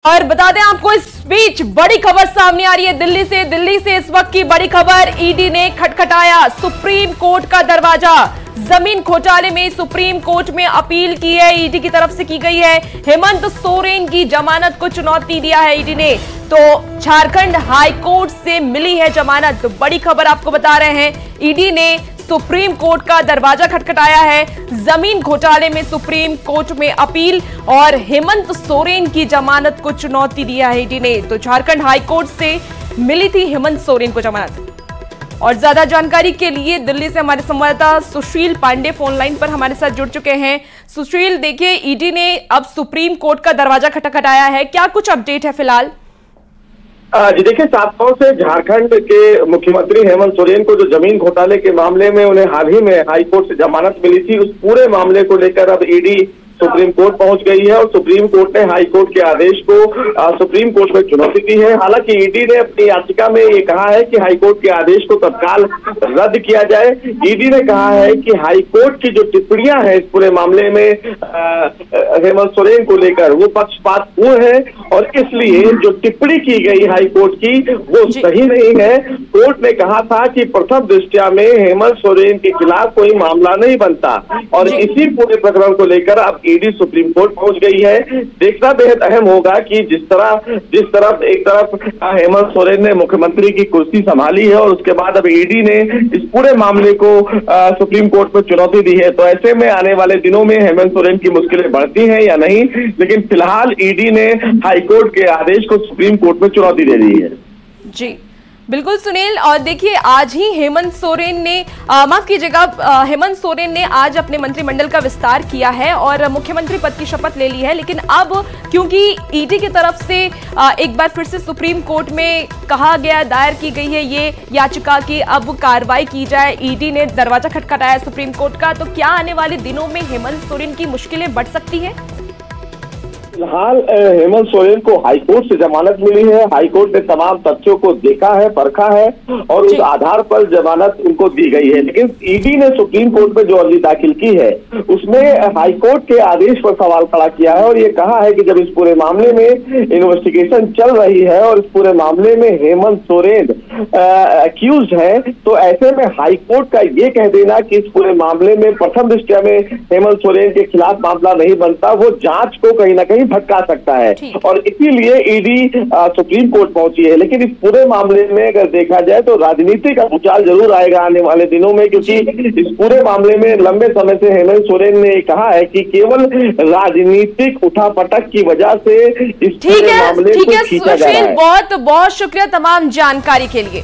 और बता दें आपको, इस बीच बड़ी खबर सामने आ रही है दिल्ली से इस वक्त की बड़ी खबर। ईडी ने खटखटाया सुप्रीम कोर्ट का दरवाजा। जमीन घोटाले में सुप्रीम कोर्ट में अपील की है, ईडी की तरफ से की गई है। हेमंत सोरेन की जमानत को चुनौती दिया है ईडी ने, तो झारखंड हाई कोर्ट से मिली है जमानत। तो बड़ी खबर आपको बता रहे हैं, ईडी ने सुप्रीम कोर्ट का दरवाजा खटखटाया है। जमीन घोटाले में सुप्रीम कोर्ट में अपील और हेमंत सोरेन की जमानत को चुनौती दिया है ईडी ने। तो झारखंड हाई कोर्ट से मिली थी हेमंत सोरेन को जमानत। और ज्यादा जानकारी के लिए दिल्ली से हमारे संवाददाता सुशील पांडे फोन लाइन पर हमारे साथ जुड़ चुके हैं। सुशील, देखिए, ईडी ने अब सुप्रीम कोर्ट का दरवाजा खटखटाया है, क्या कुछ अपडेट है फिलहाल? जी देखिए, 7 साल से झारखंड के मुख्यमंत्री हेमंत सोरेन को जो जमीन घोटाले के मामले में उन्हें हाल ही में हाई कोर्ट से जमानत मिली थी, उस पूरे मामले को लेकर अब ईडी सुप्रीम कोर्ट पहुंच गई है और सुप्रीम कोर्ट ने हाई कोर्ट के आदेश को सुप्रीम कोर्ट में चुनौती दी है। हालांकि ईडी ने अपनी याचिका में ये कहा है कि हाई कोर्ट के आदेश को तत्काल रद्द किया जाए। ईडी ने कहा है कि हाई कोर्ट की जो टिप्पणियां हैं इस पूरे मामले में हेमंत सोरेन को लेकर वो पक्षपातपूर्ण है और इसलिए जो टिप्पणी की गई हाई कोर्ट की वो सही नहीं है। कोर्ट ने कहा था कि प्रथम दृष्टया में हेमंत सोरेन के खिलाफ कोई मामला नहीं बनता और इसी पूरे प्रकरण को लेकर अब ईडी सुप्रीम कोर्ट पहुंच गई है। देखना बेहद अहम होगा कि जिस तरफ एक तरफ हेमंत सोरेन ने मुख्यमंत्री की कुर्सी संभाली है और उसके बाद अब ईडी ने इस पूरे मामले को सुप्रीम कोर्ट में चुनौती दी है, तो ऐसे में आने वाले दिनों में हेमंत सोरेन की मुश्किलें बढ़ती हैं या नहीं, लेकिन फिलहाल ईडी ने हाईकोर्ट के आदेश को सुप्रीम कोर्ट में चुनौती दे दी है। जी बिल्कुल सुनील, और देखिए, आज ही हेमंत सोरेन ने माफ कीजिएगा, हेमंत सोरेन ने आज अपने मंत्रिमंडल का विस्तार किया है और मुख्यमंत्री पद की शपथ ले ली है। लेकिन अब क्योंकि ईडी की तरफ से एक बार फिर से सुप्रीम कोर्ट में कहा गया, दायर की गई है ये याचिका कि अब कार्रवाई की जाए, ईडी ने दरवाजा खटखटाया सुप्रीम कोर्ट का, तो क्या आने वाले दिनों में हेमंत सोरेन की मुश्किलें बढ़ सकती है? फिलहाल हेमंत सोरेन को हाईकोर्ट से जमानत मिली है। हाईकोर्ट ने तमाम तथ्यों को देखा है, परखा है और उस आधार पर जमानत उनको दी गई है। लेकिन ईडी ने सुप्रीम कोर्ट में जो अर्जी दाखिल की है उसमें हाईकोर्ट के आदेश पर सवाल खड़ा किया है और ये कहा है कि जब इस पूरे मामले में इन्वेस्टिगेशन चल रही है और इस पूरे मामले में हेमंत सोरेन एक्यूज है, तो ऐसे में हाईकोर्ट का ये कह देना कि इस पूरे मामले में प्रथम दृष्टया में हेमंत सोरेन के खिलाफ मामला नहीं बनता, वो जांच को कहीं ना कहीं भटका सकता है और इसीलिए ईडी सुप्रीम कोर्ट पहुंची है। लेकिन इस पूरे मामले में अगर देखा जाए तो राजनीति का भूचाल जरूर आएगा आने वाले दिनों में, क्योंकि इस पूरे मामले में लंबे समय से हेमंत सोरेन ने कहा है कि केवल राजनीतिक उठापटक की वजह से इस पूरे मामले को खींचा जा रहा है। बहुत बहुत शुक्रिया तमाम जानकारी के लिए।